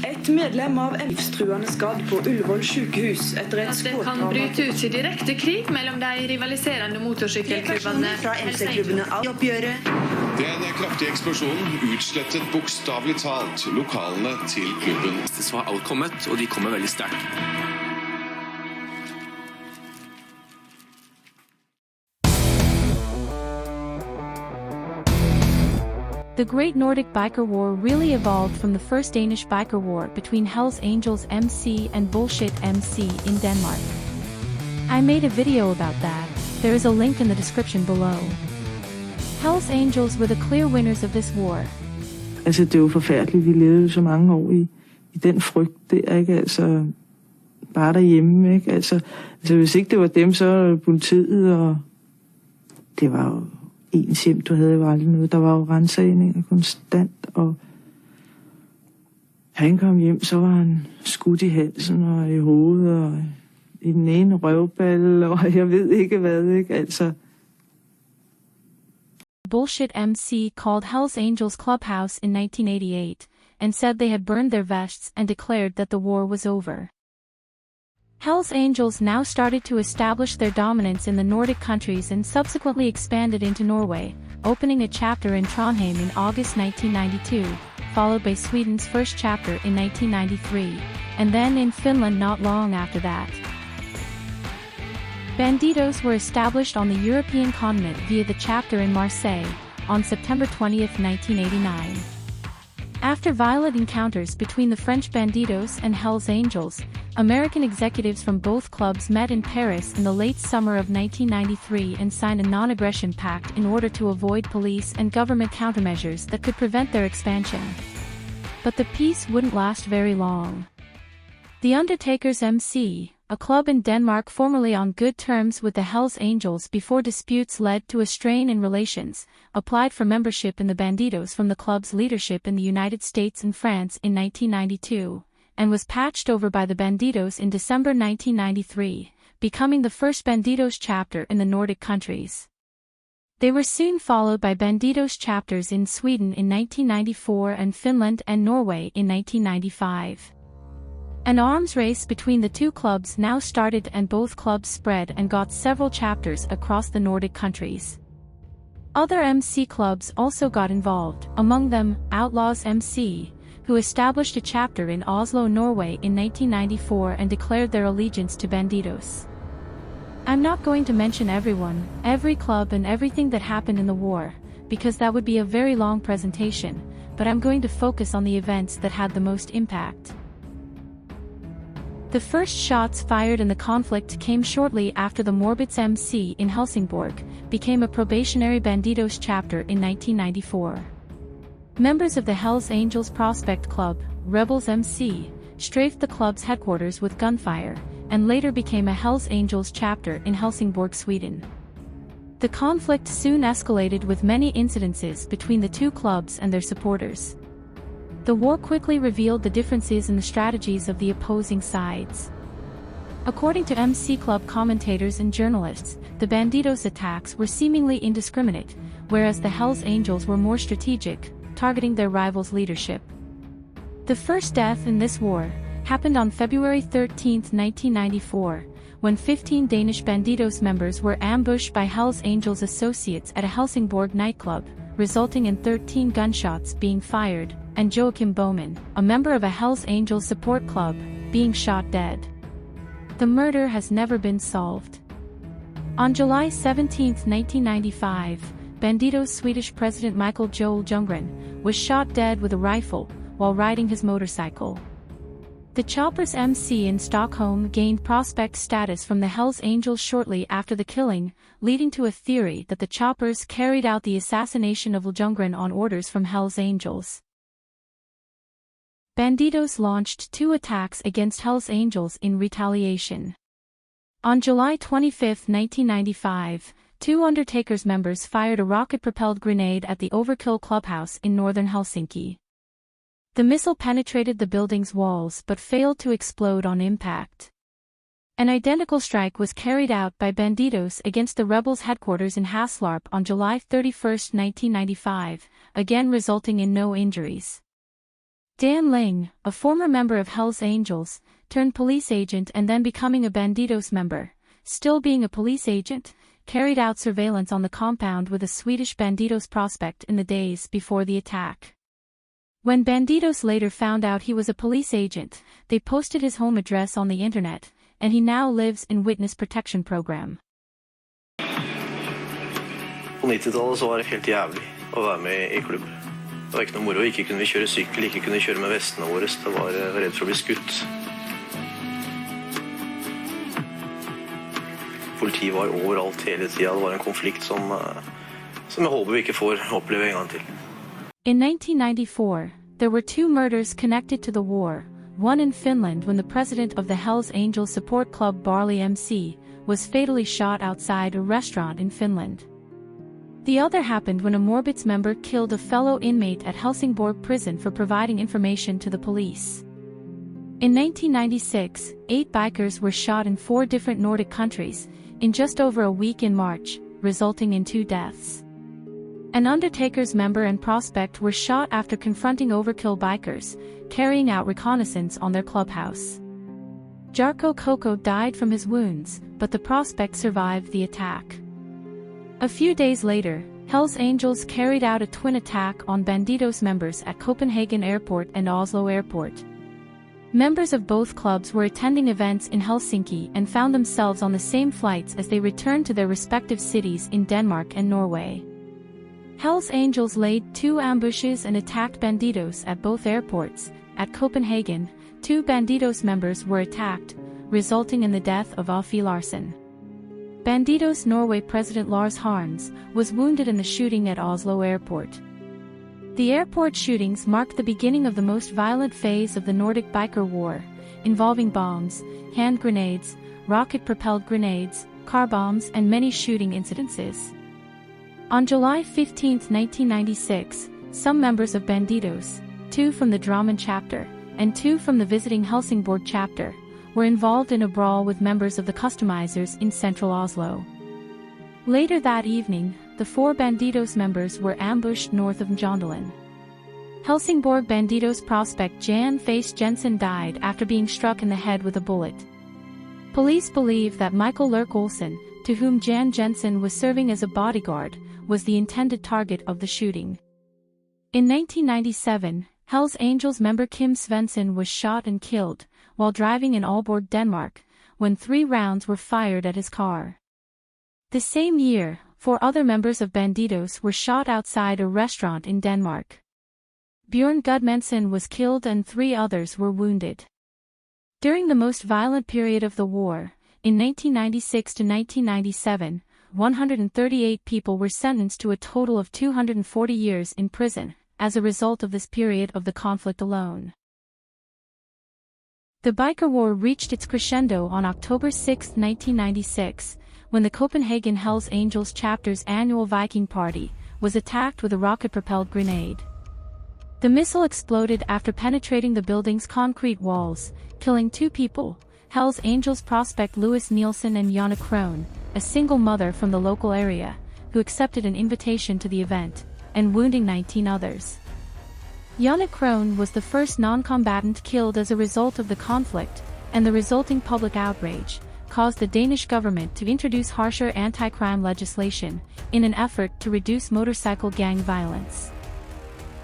Et medlem av livstruende skadd på Ullevål sykehus etter et skåtdrama. Det kan bryte ut i direkte krig mellom de rivaliserende motorsykkelklubbene fra MC-klubbene av oppgjøret. Den kraftige eksplosjonen utslettet bokstavelig talt lokalene til klubben. Så har alt kommet, og de kommer veldig sterkt. The Great Nordic Biker War really evolved from the first Danish biker war between Hells Angels MC and Bullshit MC in Denmark. I made a video about that. There is a link in the description below. Hells Angels were the clear winners of this war. Altså, det er jo forfærdeligt. Vi levede så mange år i den frygt der, ikke? Altså, bare derhjemme, ikke? Altså, hvis ikke det var dem, så var det politiet, og det var jo ens hjem, du havde jo aldrig noget. Der var jo rensagninger konstant, og han kom hjem, så var han skudt i halsen og i hovedet, og i den ene røvballe, og jeg ved ikke hvad, ikke? Altså. Bullshit MC called Hells Angels Clubhouse in 1988, and said they had burned their vests and declared that the war was over. Hells Angels now started to establish their dominance in the Nordic countries and subsequently expanded into Norway, opening a chapter in Trondheim in August 1992, followed by Sweden's first chapter in 1993, and then in Finland not long after that. Bandidos were established on the European continent via the chapter in Marseille, on September 20, 1989. After violent encounters between the French Bandidos and Hells Angels, American executives from both clubs met in Paris in the late summer of 1993 and signed a non-aggression pact in order to avoid police and government countermeasures that could prevent their expansion. But the peace wouldn't last very long. The Undertakers MC, a club in Denmark formerly on good terms with the Hells Angels before disputes led to a strain in relations, applied for membership in the Bandidos from the club's leadership in the United States and France in 1992, and was patched over by the Bandidos in December 1993, becoming the first Bandidos chapter in the Nordic countries. They were soon followed by Bandidos chapters in Sweden in 1994 and Finland and Norway in 1995. An arms race between the two clubs now started and both clubs spread and got several chapters across the Nordic countries. Other MC clubs also got involved, among them, Outlaws MC, who established a chapter in Oslo, Norway in 1994 and declared their allegiance to Bandidos. I'm not going to mention everyone, every club and everything that happened in the war, because that would be a very long presentation, but I'm going to focus on the events that had the most impact. The first shots fired in the conflict came shortly after the Morbits MC in Helsingborg became a probationary Bandidos chapter in 1994. Members of the Hells Angels Prospect Club, Rebels MC, strafed the club's headquarters with gunfire, and later became a Hells Angels chapter in Helsingborg, Sweden. The conflict soon escalated with many incidences between the two clubs and their supporters. The war quickly revealed the differences in the strategies of the opposing sides. According to MC Club commentators and journalists, the Bandidos attacks were seemingly indiscriminate, whereas the Hells Angels were more strategic, targeting their rivals' leadership. The first death in this war happened on February 13, 1994, when 15 Danish Bandidos members were ambushed by Hells Angels associates at a Helsingborg nightclub, resulting in 13 gunshots being fired, and Joachim Bowman, a member of a Hells Angels support club, being shot dead. The murder has never been solved. On July 17, 1995, Bandidos' Swedish President Michael Joel Ljunggren was shot dead with a rifle while riding his motorcycle. The Choppers MC in Stockholm gained prospect status from the Hells Angels shortly after the killing, leading to a theory that the Choppers carried out the assassination of Ljunggren on orders from Hells Angels. Bandidos launched 2 attacks against Hells Angels in retaliation. On July 25, 1995, 2 Undertakers members fired a rocket-propelled grenade at the Overkill clubhouse in northern Helsinki. The missile penetrated the building's walls but failed to explode on impact. An identical strike was carried out by Bandidos against the rebels' headquarters in Haslarp on July 31, 1995, again resulting in no injuries. Dan Ling, a former member of Hells Angels, turned police agent and then becoming a Bandidos member, still being a police agent, carried out surveillance on the compound with a Swedish Bandidos prospect in the days before the attack. When Bandidos later found out he was a police agent, they posted his home address on the internet, and he now lives in witness protection program. På 90-tallet så var det helt jævlig å være med i klubb. Det var ikke noe moro, ikke kunne vi kjøre sykkel, ikke kunne vi kjøre med vestene våre, det var redd for å bli skutt. Politiet var overalt hele tiden, det var en konflikt som jeg håper vi ikke får oppleve en gang til. In 1994, there were 2 murders connected to the war, one in Finland when the president of the Hells Angels support club Barley MC was fatally shot outside a restaurant in Finland. The other happened when a Morbits member killed a fellow inmate at Helsingborg prison for providing information to the police. In 1996, 8 bikers were shot in 4 different Nordic countries, in just over a week in March, resulting in 2 deaths. An Undertakers member and prospect were shot after confronting overkill bikers, carrying out reconnaissance on their clubhouse. Jarkko Koko died from his wounds, but the prospect survived the attack. A few days later, Hells Angels carried out a twin attack on Bandidos members at Copenhagen Airport and Oslo Airport. Members of both clubs were attending events in Helsinki and found themselves on the same flights as they returned to their respective cities in Denmark and Norway. Hells Angels laid 2 ambushes and attacked Bandidos at both airports. At Copenhagen, 2 Bandidos members were attacked, resulting in the death of Afi Larsen. Bandidos Norway President Lars Harns was wounded in the shooting at Oslo Airport. The airport shootings marked the beginning of the most violent phase of the Nordic biker war, involving bombs, hand grenades, rocket-propelled grenades, car bombs and many shooting incidences. On July 15, 1996, some members of Bandidos, 2 from the Drammen chapter, and 2 from the visiting Helsingborg chapter, were involved in a brawl with members of the customizers in central Oslo. Later that evening, the 4 Bandidos members were ambushed north of Mjøndalen. Helsingborg Bandidos prospect Jan Face Jensen died after being struck in the head with a bullet. Police believe that Michael Lurk Olsen, to whom Jan Jensen was serving as a bodyguard, was the intended target of the shooting. In 1997, Hells Angels member Kim Svensson was shot and killed while driving in Aalborg, Denmark, when 3 rounds were fired at his car. The same year, 4 other members of Bandidos were shot outside a restaurant in Denmark. Bjørn Gudmandsen was killed and 3 others were wounded. During the most violent period of the war, in 1996 to 1997, 138 people were sentenced to a total of 240 years in prison, as a result of this period of the conflict alone. The biker war reached its crescendo on October 6, 1996, when the Copenhagen Hells Angels chapter's annual Viking party was attacked with a rocket-propelled grenade. The missile exploded after penetrating the building's concrete walls, killing 2 people, Hells Angels prospect Louis Nielsen and Jonna Krohn, a single mother from the local area, who accepted an invitation to the event, and wounding 19 others. Jonna Krohn was the first non-combatant killed as a result of the conflict, and the resulting public outrage caused the Danish government to introduce harsher anti-crime legislation in an effort to reduce motorcycle gang violence.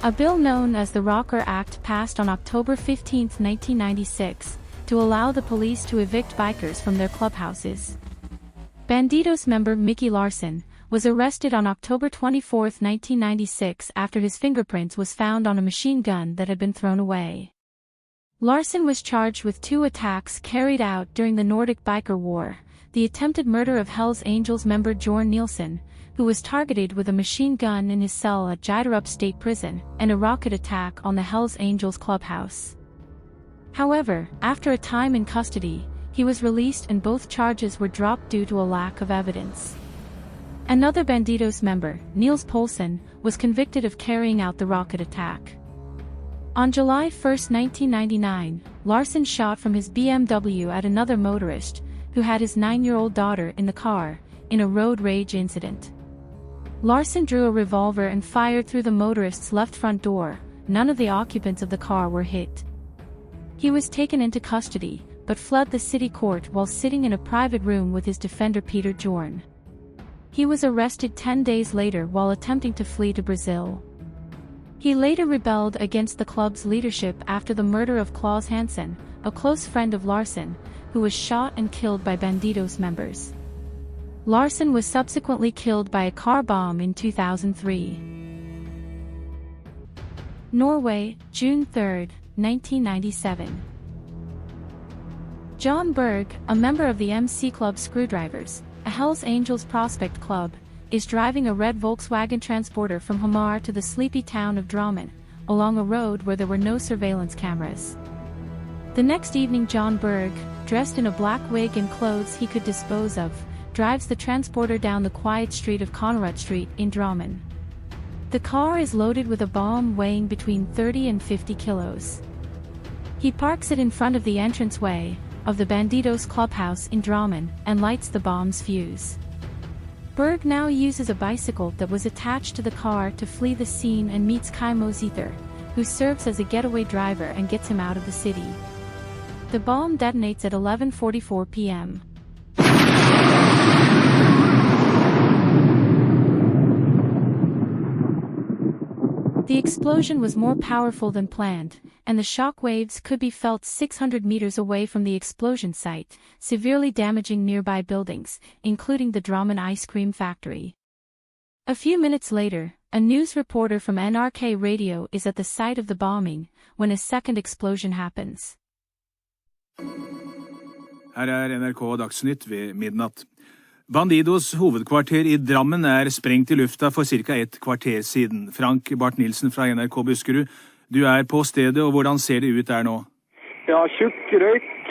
A bill known as the Rocker Act passed on October 15, 1996, to allow the police to evict bikers from their clubhouses. Bandidos member Mickey Larsen was arrested on October 24, 1996 after his fingerprints was found on a machine gun that had been thrown away. Larsen was charged with 2 attacks carried out during the Nordic biker war, the attempted murder of Hells Angels member Bjørn Nielsen, who was targeted with a machine gun in his cell at Jyderup State Prison, and a rocket attack on the Hells Angels clubhouse. However, after a time in custody, he was released and both charges were dropped due to a lack of evidence. Another Bandidos member, Niels Poulsen, was convicted of carrying out the rocket attack. On July 1, 1999, Larsen shot from his BMW at another motorist, who had his 9-year-old daughter in the car, in a road rage incident. Larsen drew a revolver and fired through the motorist's left front door, none of the occupants of the car were hit. He was taken into custody, but fled the city court while sitting in a private room with his defender Peter Jorn. He was arrested 10 days later while attempting to flee to Brazil. He later rebelled against the club's leadership after the murder of Claus Hansen, a close friend of Larsen, who was shot and killed by Bandidos members. Larsen was subsequently killed by a car bomb in 2003. Norway, June 3, 1997. John Berg, a member of the MC Club Screwdrivers, a Hells Angels prospect club, is driving a red Volkswagen transporter from Hamar to the sleepy town of Drammen, along a road where there were no surveillance cameras. The next evening John Berg, dressed in a black wig and clothes he could dispose of, drives the transporter down the quiet street of Conrad Street in Drammen. The car is loaded with a bomb weighing between 30 and 50 kilos. He parks it in front of the entranceway of the Bandidos clubhouse in Drammen and lights the bomb's fuse. Berg now uses a bicycle that was attached to the car to flee the scene and meets Kaimo Zether, who serves as a getaway driver and gets him out of the city. The bomb detonates at 11:44 p.m. The explosion was more powerful than planned, and the shock waves could be felt 600 meters away from the explosion site, severely damaging nearby buildings, including the Drammen ice cream factory. A few minutes later, a news reporter from NRK Radio is at the site of the bombing, when a second explosion happens. Her NRK Dagsnytt ved midnatt. Bandidos hovedkvarter i Drammen sprengt i lufta for ca. et kvarter siden. Frank Barth-Nielsen fra NRK Buskerud, du på stedet, og hvordan ser det ut der nå? Ja, tjukk røyk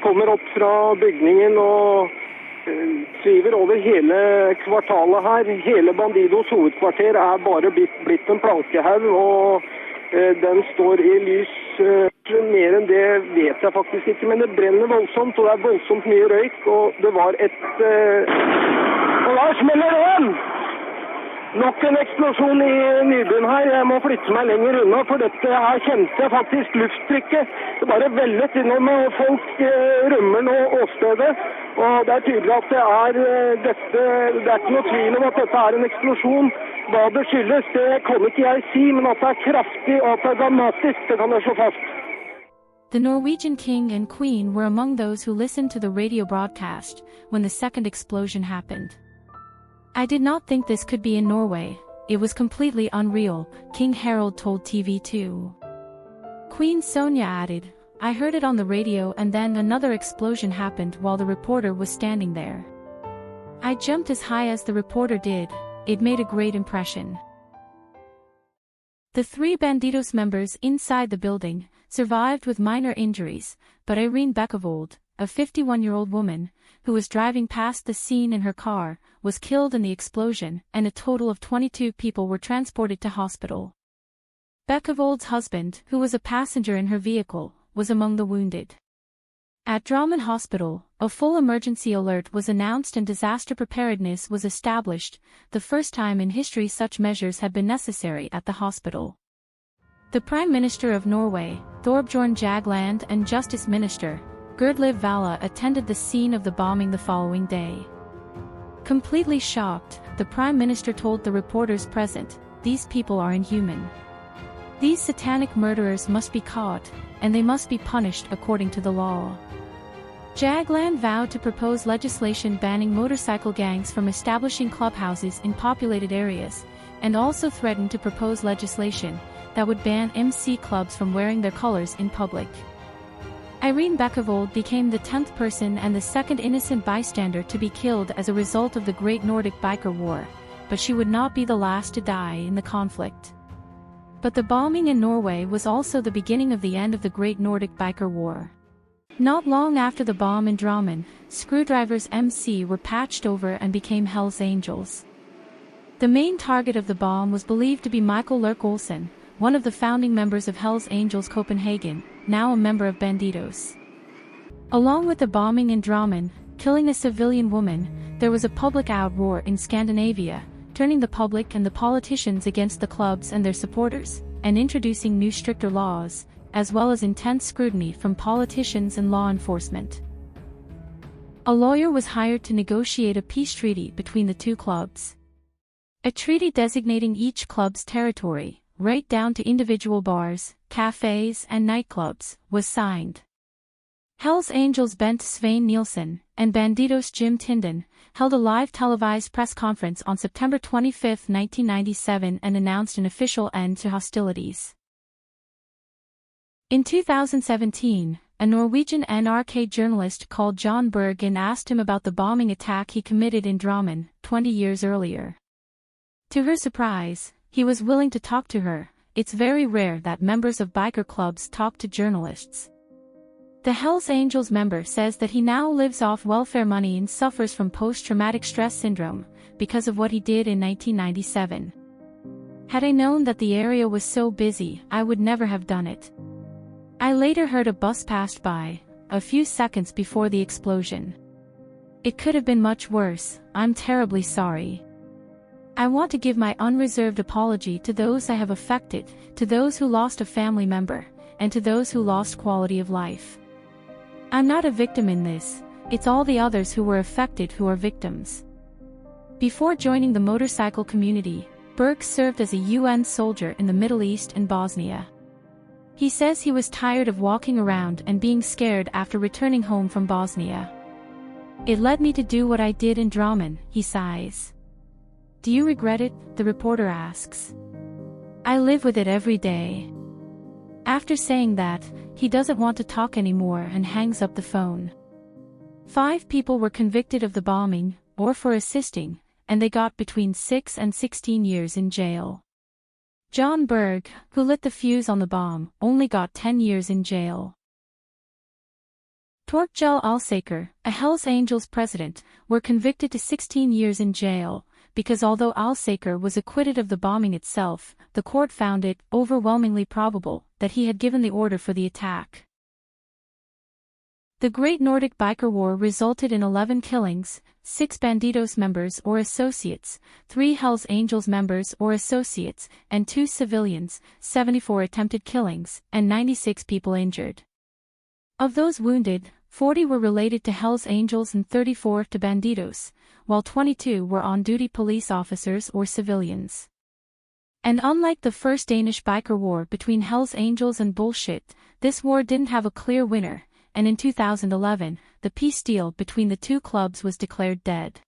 kommer opp fra bygningen og sviver over hele kvartalet her. Hele Bandidos hovedkvarter bare blitt en plankehaug, og den står i lys. Mer enn det vet jeg faktisk ikke, men det brenner voldsomt, og det voldsomt mye røyk, og det var og der smeller det igjen! Nok en eksplosjon i nybyen her. Jeg må flytte meg lenger unna, for dette her kjente jeg faktisk lufttrykket. Det bare vellet innom, og folk rømmer nå åstedet, og det tydelig at det ikke noe tvil om at dette en eksplosjon. Hva det skyldes, det kan ikke jeg si, men at det kraftig og at det dramatisk, det kan jeg slå fast. The Norwegian king and queen were among those who listened to the radio broadcast when the second explosion happened. I did not think this could be in Norway. It was completely unreal, King Harald told TV2. Queen Sonja added, I heard it on the radio and then another explosion happened while the reporter was standing there. I jumped as high as the reporter did. It made a great impression. The 3 Bandidos members inside the building survived with minor injuries, but Irene Bekkevold, a 51-year-old woman, who was driving past the scene in her car, was killed in the explosion, and a total of 22 people were transported to hospital. Bekkevold's husband, who was a passenger in her vehicle, was among the wounded. At Drammen Hospital, a full emergency alert was announced and disaster preparedness was established, the first time in history such measures had been necessary at the hospital. The Prime Minister of Norway, Thorbjørn Jagland, and Justice Minister, Gerdliv Valla, attended the scene of the bombing the following day. Completely shocked, the Prime Minister told the reporters present, "These people are inhuman. These satanic murderers must be caught, and they must be punished according to the law." Jagland vowed to propose legislation banning motorcycle gangs from establishing clubhouses in populated areas, and also threatened to propose legislation that would ban MC clubs from wearing their colors in public. Irene Bekkevold became the 10th person and the second innocent bystander to be killed as a result of the Great Nordic Biker War, but she would not be the last to die in the conflict. But the bombing in Norway was also the beginning of the end of the Great Nordic Biker War. Not long after the bomb in Drammen, Screwdrivers MC were patched over and became Hells Angels. The main target of the bomb was believed to be Michael Lerk Olsen, one of the founding members of Hells Angels Copenhagen, now a member of Bandidos. Along with the bombing in Drammen, killing a civilian woman, there was a public outroar in Scandinavia, turning the public and the politicians against the clubs and their supporters, and introducing new stricter laws, as well as intense scrutiny from politicians and law enforcement. A lawyer was hired to negotiate a peace treaty between the two clubs. A treaty designating each club's territory, right down to individual bars, cafes and nightclubs, was signed. Hells Angels Bent Svein Nielsen and Bandidos Jim Tinden held a live televised press conference on September 25, 1997 and announced an official end to hostilities. In 2017, a Norwegian NRK journalist called John Berg and asked him about the bombing attack he committed in Drammen 20 years earlier. To her surprise, he was willing to talk to her. It's very rare that members of biker clubs talk to journalists. The Hells Angels member says that he now lives off welfare money and suffers from post-traumatic stress syndrome because of what he did in 1997. Had I known that the area was so busy, I would never have done it. I later heard a bus passed by, a few seconds before the explosion. It could have been much worse. I'm terribly sorry. I want to give my unreserved apology to those I have affected, to those who lost a family member, and to those who lost quality of life. I'm not a victim in this, it's all the others who were affected who are victims. Before joining the motorcycle community, Berg served as a UN soldier in the Middle East and Bosnia. He says he was tired of walking around and being scared after returning home from Bosnia. It led me to do what I did in Drammen, he sighs. Do you regret it? The reporter asks. I live with it every day. After saying that, he doesn't want to talk anymore and hangs up the phone. 5 people were convicted of the bombing, or for assisting, and they got between 6 and 16 years in jail. John Berg, who lit the fuse on the bomb, only got 10 years in jail. Torkjell Alsaker, a Hells Angels president, were convicted to 16 years in jail, because although Alsaker was acquitted of the bombing itself, the court found it overwhelmingly probable that he had given the order for the attack. The Great Nordic Biker War resulted in 11 killings, 6 Bandidos members or associates, 3 Hells Angels members or associates, and 2 civilians, 74 attempted killings, and 96 people injured. Of those wounded, 40 were related to Hells Angels and 34 to Bandidos, while 22 were on-duty police officers or civilians. And unlike the first Danish biker war between Hells Angels and Bullshit, this war didn't have a clear winner, and in 2011, the peace deal between the two clubs was declared dead.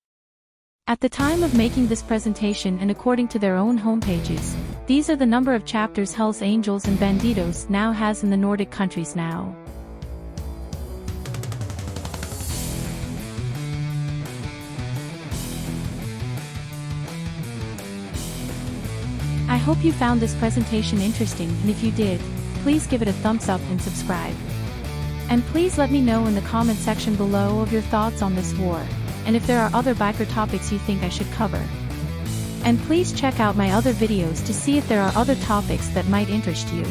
At the time of making this presentation and according to their own homepages, these are the number of chapters Hells Angels and Bandidos now has in the Nordic countries now. I hope you found this presentation interesting, and if you did, please give it a thumbs up and subscribe. And please let me know in the comment section below of your thoughts on this war, and if there are other biker topics you think I should cover. And please check out my other videos to see if there are other topics that might interest you.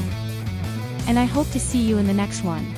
And I hope to see you in the next one.